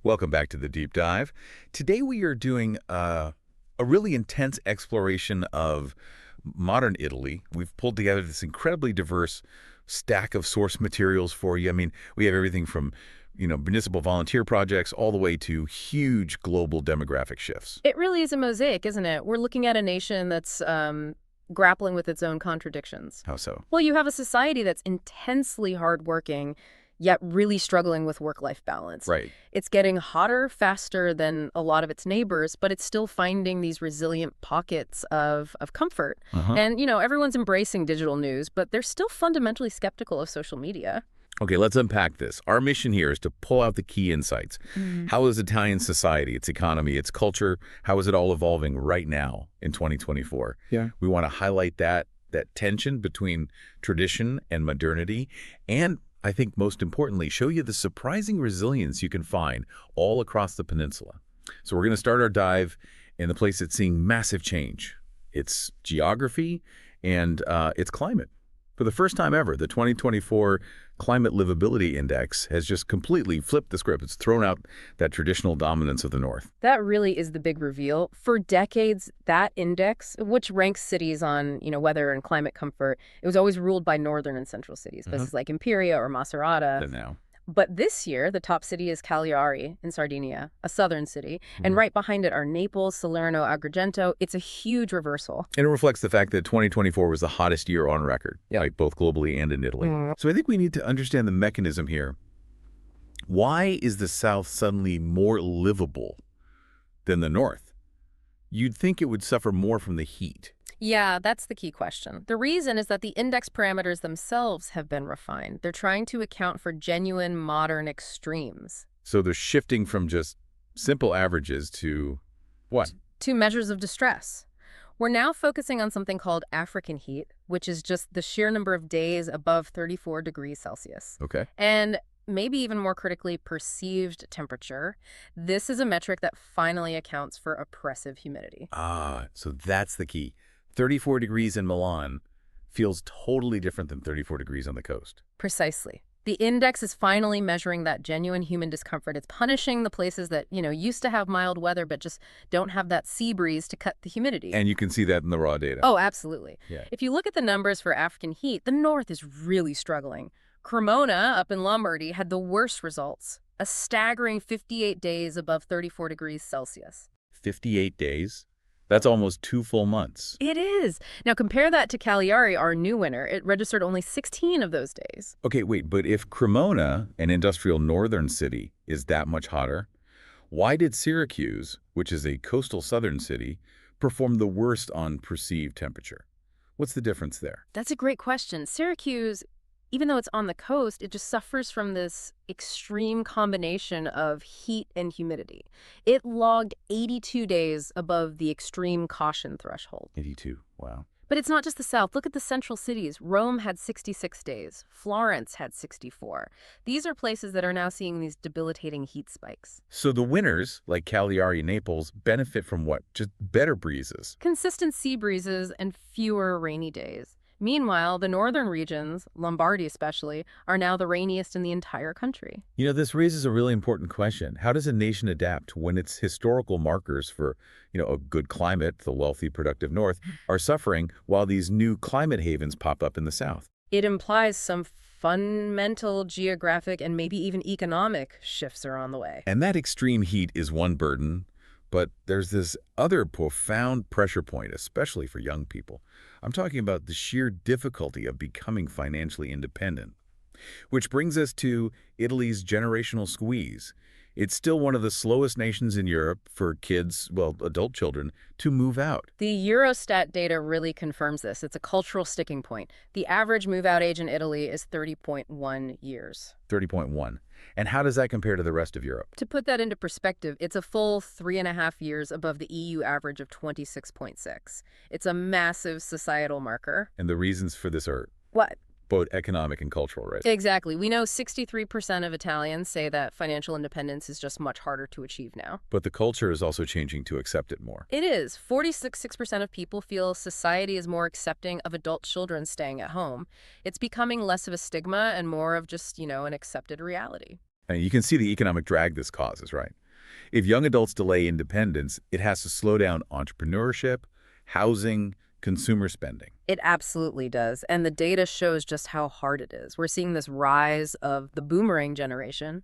Welcome back to the Deep Dive. Today we are doing a really intense exploration of modern Italy. We've pulled together this incredibly diverse stack of source materials for you. I mean, we have everything from, municipal volunteer projects all the way to huge global demographic shifts. It really is a mosaic, isn't it? We're looking at a nation that's grappling with its own contradictions. How so? Well, you have a society that's intensely hardworking, yet really struggling with work-life balance. Right. It's getting hotter faster than a lot of its neighbors, but it's still finding these resilient pockets of comfort. And, everyone's embracing digital news, but they're still fundamentally skeptical of social media. Okay, let's unpack this. Our mission here is to pull out the key insights. How is Italian society, its economy, its culture, how is it all evolving right now in 2024? Yeah. We want to highlight that tension between tradition and modernity, and I think most importantly, show you the surprising resilience you can find all across the peninsula. So we're going to start our dive in the place that's seeing massive change. Its geography and its climate. For the first time ever, the 2024 Climate Livability Index has just completely flipped the script. It's thrown out that traditional dominance of the North. That really is the big reveal. For decades, that index, which ranks cities on, weather and climate comfort, it was always ruled by northern and central cities, places like Imperia or Macerata. And now. But this year, the top city is Cagliari in Sardinia, a southern city. And right behind it are Naples, Salerno, Agrigento. It's a huge reversal. And it reflects the fact that 2024 was the hottest year on record, right, both globally and in Italy. So I think we need to understand the mechanism here. Why is the South suddenly more livable than the North? You'd think it would suffer more from the heat. Yeah, that's the key question. The reason is that the index parameters themselves have been refined. They're trying to account for genuine modern extremes. So they're shifting from just simple averages to what? To measures of distress. We're now focusing on something called African heat, which is just the sheer number of days above 34 degrees Celsius. Okay. And maybe even more critically, perceived temperature. This is a metric that finally accounts for oppressive humidity. So that's the key. 34 degrees in Milan feels totally different than 34 degrees on the coast. Precisely. The index is finally measuring that genuine human discomfort. It's punishing the places that, used to have mild weather but just don't have that sea breeze to cut the humidity. And you can see that in the raw data. Oh, absolutely. Yeah. If you look at the numbers for African heat, the north is really struggling. Cremona, up in Lombardy, had the worst results, a staggering 58 days above 34 degrees Celsius. 58 days? That's almost 2 full months. It is. Now compare that to Cagliari, our new winner. It registered only 16 of those days. Okay, wait, but if Cremona, an industrial northern city, is that much hotter, why did Syracuse, which is a coastal southern city, perform the worst on perceived temperature? What's the difference there? That's a great question. Syracuse, even though it's on the coast, it just suffers from this extreme combination of heat and humidity. It logged 82 days above the extreme caution threshold. 82, wow. But it's not just the South. Look at the central cities. Rome had 66 days. Florence had 64. These are places that are now seeing these debilitating heat spikes. So the winners, like Cagliari and Naples, benefit from what? Just better breezes. Consistent sea breezes and fewer rainy days. Meanwhile, the northern regions, Lombardy especially, are now the rainiest in the entire country. This raises a really important question. How does a nation adapt when its historical markers for, a good climate, the wealthy, productive North, are suffering while these new climate havens pop up in the South? It implies some fundamental geographic and maybe even economic shifts are on the way. And that extreme heat is one burden, but there's this other profound pressure point, especially for young people. I'm talking about the sheer difficulty of becoming financially independent. Which brings us to Italy's generational squeeze. It's still one of the slowest nations in Europe for kids, adult children, to move out. The Eurostat data really confirms this. It's a cultural sticking point. The average move-out age in Italy is 30.1 years. 30.1. And how does that compare to the rest of Europe? To put that into perspective, it's a full 3.5 years above the EU average of 26.6. It's a massive societal marker. And the reasons for this are What? both economic and cultural, right? Exactly. We know 63% of Italians say that financial independence is just much harder to achieve now. But the culture is also changing to accept it more. It is. 46% of people feel society is more accepting of adult children staying at home. It's becoming less of a stigma and more of just, an accepted reality. And you can see the economic drag this causes, right? If young adults delay independence, it has to slow down entrepreneurship, housing, consumer spending. It absolutely does. And the data shows just how hard it is. We're seeing this rise of the boomerang generation.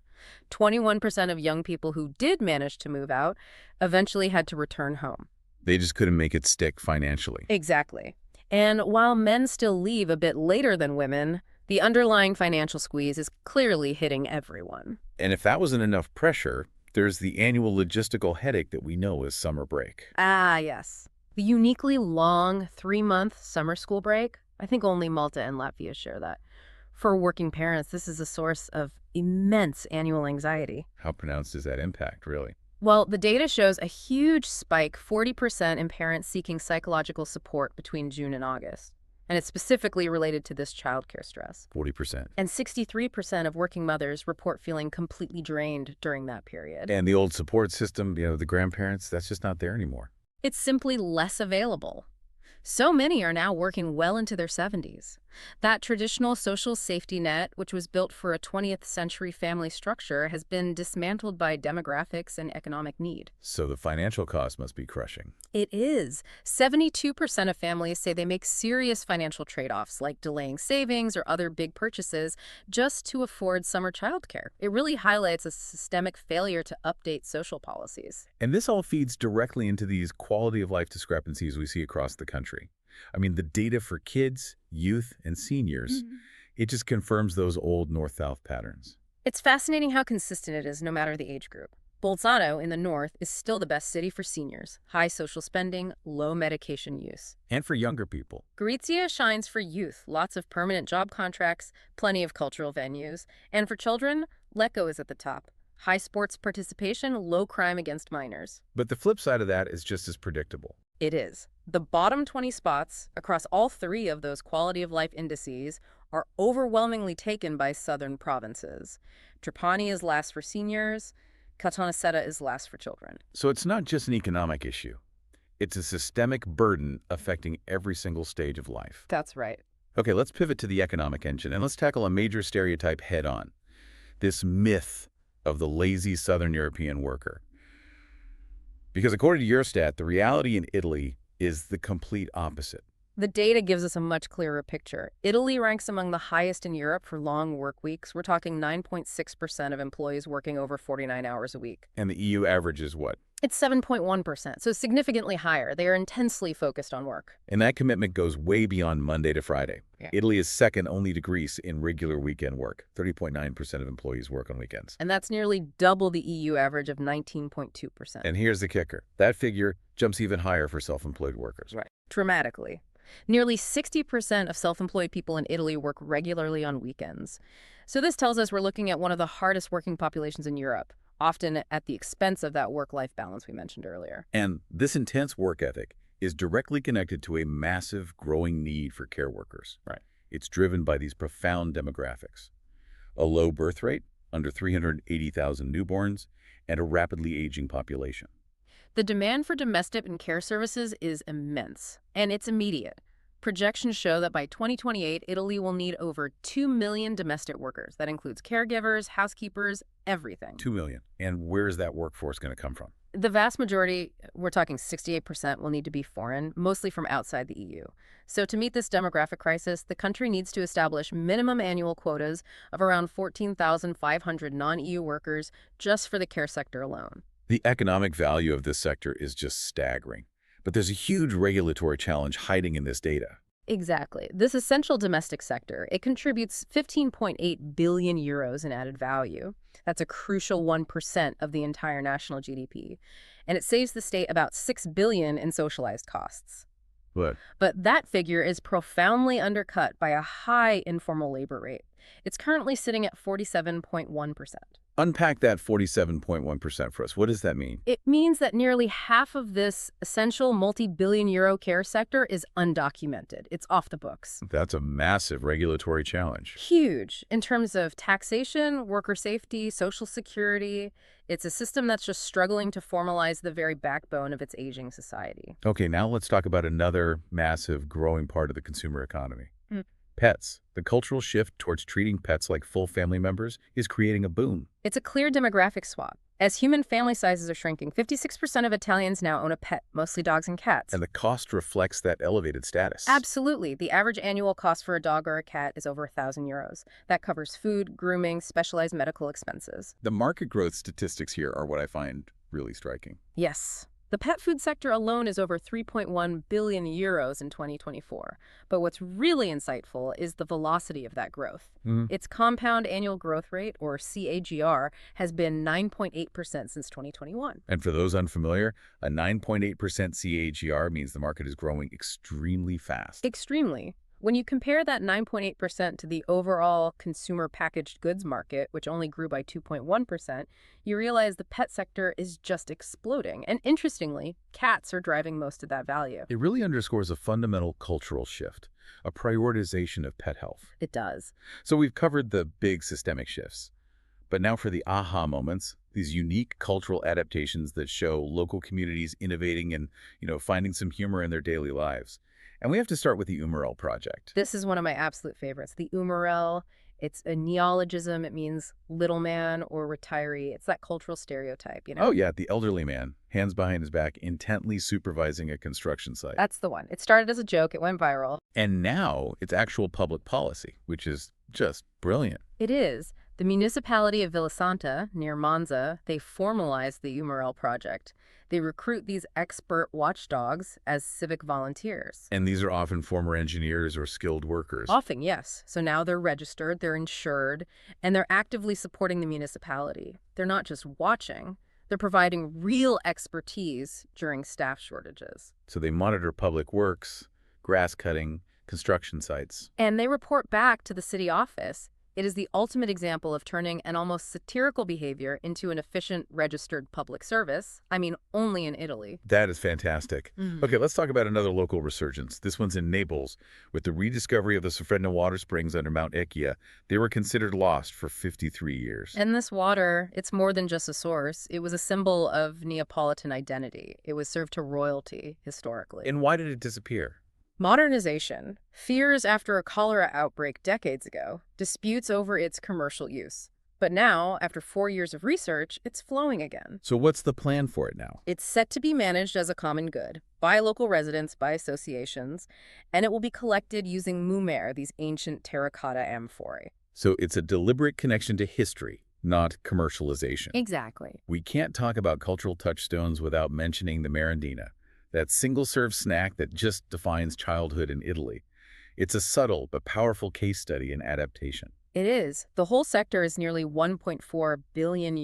21% of young people who did manage to move out eventually had to return home. They just couldn't make it stick financially. Exactly. And while men still leave a bit later than women, the underlying financial squeeze is clearly hitting everyone. And if that wasn't enough pressure, there's the annual logistical headache that we know as summer break. Ah, yes. The uniquely long 3-month summer school break, I think only Malta and Latvia share that. For working parents, this is a source of immense annual anxiety. How pronounced is that impact, really? Well, the data shows a huge spike, 40% in parents seeking psychological support between June and August. And it's specifically related to this childcare stress. 40%. And 63% of working mothers report feeling completely drained during that period. And the old support system, the grandparents, that's just not there anymore. It's simply less available. So many are now working well into their 70s. That traditional social safety net, which was built for a 20th century family structure, has been dismantled by demographics and economic need. So the financial cost must be crushing. It is. 72% of families say they make serious financial trade-offs, like delaying savings or other big purchases, just to afford summer childcare. It really highlights a systemic failure to update social policies. And this all feeds directly into these quality of life discrepancies we see across the country. I mean, the data for kids, youth, and seniors, it just confirms those old north-south patterns. It's fascinating how consistent it is no matter the age group. Bolzano in the north is still the best city for seniors. High social spending, low medication use. And for younger people. Gorizia shines for youth, lots of permanent job contracts, plenty of cultural venues. And for children, Lecco is at the top. High sports participation, low crime against minors. But the flip side of that is just as predictable. It is. The bottom 20 spots across all 3 of those quality of life indices are overwhelmingly taken by southern provinces. Trapani is last for seniors. Caltanissetta is last for children. So it's not just an economic issue. It's a systemic burden affecting every single stage of life. That's right. Okay, let's pivot to the economic engine, and let's tackle a major stereotype head-on. This myth of the lazy Southern European worker. Because according to Eurostat, the reality in Italy is the complete opposite. The data gives us a much clearer picture. Italy ranks among the highest in Europe for long work weeks. We're talking 9.6% of employees working over 49 hours a week. And the EU average is what? It's 7.1%, so significantly higher. They are intensely focused on work. And that commitment goes way beyond Monday to Friday. Yeah. Italy is second only to Greece in regular weekend work. 30.9% of employees work on weekends. And that's nearly double the EU average of 19.2%. And here's the kicker. That figure jumps even higher for self-employed workers. Right. Dramatically. Nearly 60% of self-employed people in Italy work regularly on weekends. So this tells us we're looking at one of the hardest working populations in Europe, often at the expense of that work-life balance we mentioned earlier. And this intense work ethic is directly connected to a massive growing need for care workers. Right. It's driven by these profound demographics. A low birth rate, under 380,000 newborns, and a rapidly aging population. The demand for domestic and care services is immense, and it's immediate. Projections show that by 2028, Italy will need over 2 million domestic workers. That includes caregivers, housekeepers, everything. 2 million. And where is that workforce going to come from? The vast majority, we're talking 68%, will need to be foreign, mostly from outside the EU. So to meet this demographic crisis, the country needs to establish minimum annual quotas of around 14,500 non-EU workers just for the care sector alone. The economic value of this sector is just staggering. But there's a huge regulatory challenge hiding in this data. Exactly. This essential domestic sector, it contributes 15.8 billion euros in added value. That's a crucial 1% of the entire national GDP. And it saves the state about 6 billion in socialized costs. But that figure is profoundly undercut by a high informal labor rate. It's currently sitting at 47.1%. unpack that 47.1% for us. What does that mean? It means that nearly half of this essential multi-billion euro care sector is undocumented. It's off the books. That's a massive regulatory challenge. Huge in terms of taxation, worker safety, social security. It's a system that's just struggling to formalize the very backbone of its aging society. Okay, now let's talk about another massive growing part of the consumer economy. Pets. The cultural shift towards treating pets like full family members is creating a boom. It's a clear demographic swap. As human family sizes are shrinking, 56% of Italians now own a pet, mostly dogs and cats. And the cost reflects that elevated status. Absolutely. The average annual cost for a dog or a cat is over €1,000. That covers food, grooming, specialized medical expenses. The market growth statistics here are what I find really striking. Yes. The pet food sector alone is over €3.1 billion in 2024. But what's really insightful is the velocity of that growth. Its compound annual growth rate, or CAGR, has been 9.8% since 2021. And for those unfamiliar, a 9.8% CAGR means the market is growing extremely fast. Extremely. When you compare that 9.8% to the overall consumer packaged goods market, which only grew by 2.1%, you realize the pet sector is just exploding. And interestingly, cats are driving most of that value. It really underscores a fundamental cultural shift, a prioritization of pet health. It does. So we've covered the big systemic shifts. But now for the aha moments, these unique cultural adaptations that show local communities innovating and, finding some humor in their daily lives. And we have to start with the Umarell project. This is one of my absolute favorites. The Umarell, it's a neologism. It means little man or retiree. It's that cultural stereotype, Oh yeah, the elderly man, hands behind his back, intently supervising a construction site. That's the one. It started as a joke. It went viral. And now it's actual public policy, which is just brilliant. It is. The municipality of Villasanta, near Monza, they formalized the Umarell project. They recruit these expert watchdogs as civic volunteers. And these are often former engineers or skilled workers. Often, yes. So now they're registered, they're insured, and they're actively supporting the municipality. They're not just watching, they're providing real expertise during staff shortages. So they monitor public works, grass cutting, construction sites. And they report back to the city office. It is the ultimate example of turning an almost satirical behavior into an efficient, registered public service. I mean, only in Italy. That is fantastic. Okay, let's talk about another local resurgence. This one's in Naples. With the rediscovery of the Sofredna water springs under Mount Ecchia, they were considered lost for 53 years. And this water, it's more than just a source. It was a symbol of Neapolitan identity. It was served to royalty historically. And why did it disappear? Modernization, fears after a cholera outbreak decades ago, disputes over its commercial use. But now, after 4 years of research, it's flowing again. So what's the plan for it now? It's set to be managed as a common good, by local residents, by associations, and it will be collected using mumer, these ancient terracotta amphorae. So it's a deliberate connection to history, not commercialization. Exactly. We can't talk about cultural touchstones without mentioning the merendina, that single-serve snack that just defines childhood in Italy. It's a subtle but powerful case study in adaptation. It is. The whole sector is nearly €1.4 billion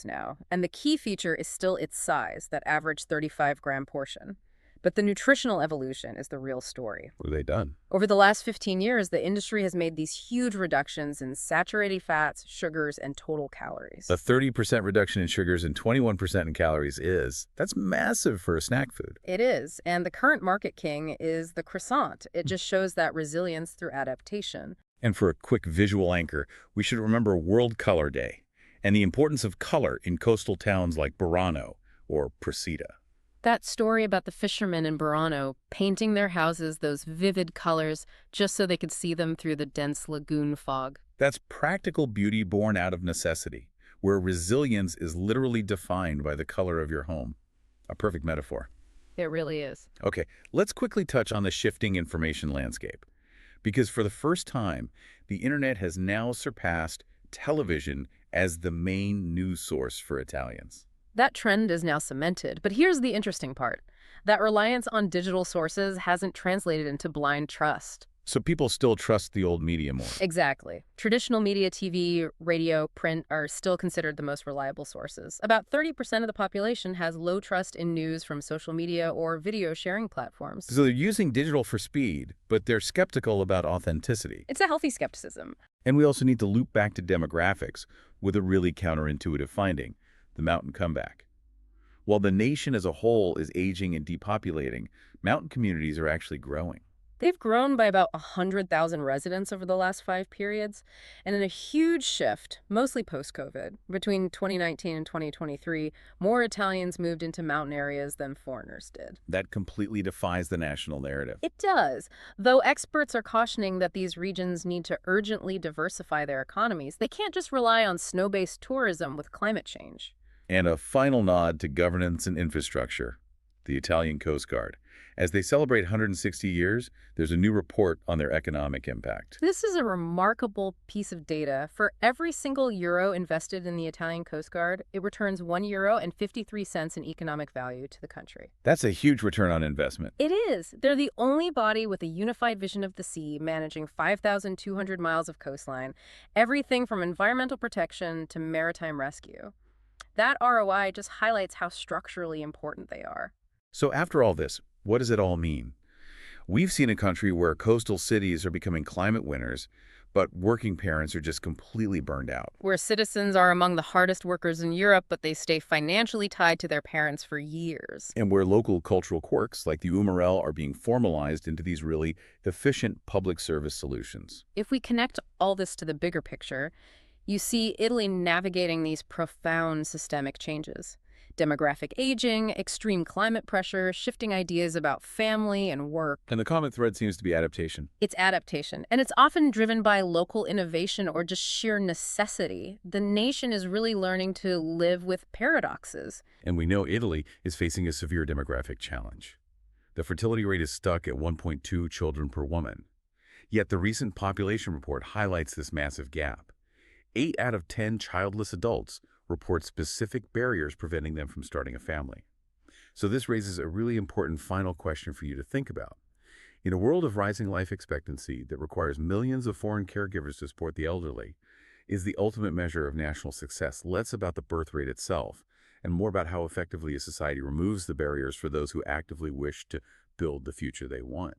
now, and the key feature is still its size, that average 35-gram portion. But the nutritional evolution is the real story. What have they done? Over the last 15 years, the industry has made these huge reductions in saturated fats, sugars, and total calories. A 30% reduction in sugars and 21% in calories that's massive for a snack food. It is, and the current market king is the croissant. It just shows that resilience through adaptation. And for a quick visual anchor, we should remember World Color Day and the importance of color in coastal towns like Burano or Procida. That story about the fishermen in Burano painting their houses those vivid colors just so they could see them through the dense lagoon fog. That's practical beauty born out of necessity, where resilience is literally defined by the color of your home. A perfect metaphor. It really is. Okay, let's quickly touch on the shifting information landscape. Because for the first time, the internet has now surpassed television as the main news source for Italians. That trend is now cemented, but here's the interesting part. That reliance on digital sources hasn't translated into blind trust. So people still trust the old media more. Exactly. Traditional media, TV, radio, print are still considered the most reliable sources. About 30% of the population has low trust in news from social media or video sharing platforms. So they're using digital for speed, but they're skeptical about authenticity. It's a healthy skepticism. And we also need to loop back to demographics with a really counterintuitive finding: the mountain comeback. While the nation as a whole is aging and depopulating, mountain communities are actually growing. They've grown by about 100,000 residents over the last 5 periods, and in a huge shift, mostly post-COVID, between 2019 and 2023, more Italians moved into mountain areas than foreigners did. That completely defies the national narrative. It does, though experts are cautioning that these regions need to urgently diversify their economies. They can't just rely on snow-based tourism with climate change. And a final nod to governance and infrastructure, the Italian Coast Guard. As they celebrate 160 years, there's a new report on their economic impact. This is a remarkable piece of data. For every single euro invested in the Italian Coast Guard, it returns €1.53 in economic value to the country. That's a huge return on investment. It is. They're the only body with a unified vision of the sea, managing 5,200 miles of coastline, everything from environmental protection to maritime rescue. That ROI just highlights how structurally important they are. So after all this, what does it all mean? We've seen a country where coastal cities are becoming climate winners, but working parents are just completely burned out. Where citizens are among the hardest workers in Europe, but they stay financially tied to their parents for years. And where local cultural quirks like the Umarell are being formalized into these really efficient public service solutions. If we connect all this to the bigger picture, you see Italy navigating these profound systemic changes. Demographic aging, extreme climate pressure, shifting ideas about family and work. And the common thread seems to be adaptation. It's adaptation, and it's often driven by local innovation or just sheer necessity. The nation is really learning to live with paradoxes. And we know Italy is facing a severe demographic challenge. The fertility rate is stuck at 1.2 children per woman. Yet the recent population report highlights this massive gap. 8 out of 10 childless adults report specific barriers preventing them from starting a family. So this raises a really important final question for you to think about. In a world of rising life expectancy that requires millions of foreign caregivers to support the elderly, is the ultimate measure of national success less about the birth rate itself and more about how effectively a society removes the barriers for those who actively wish to build the future they want?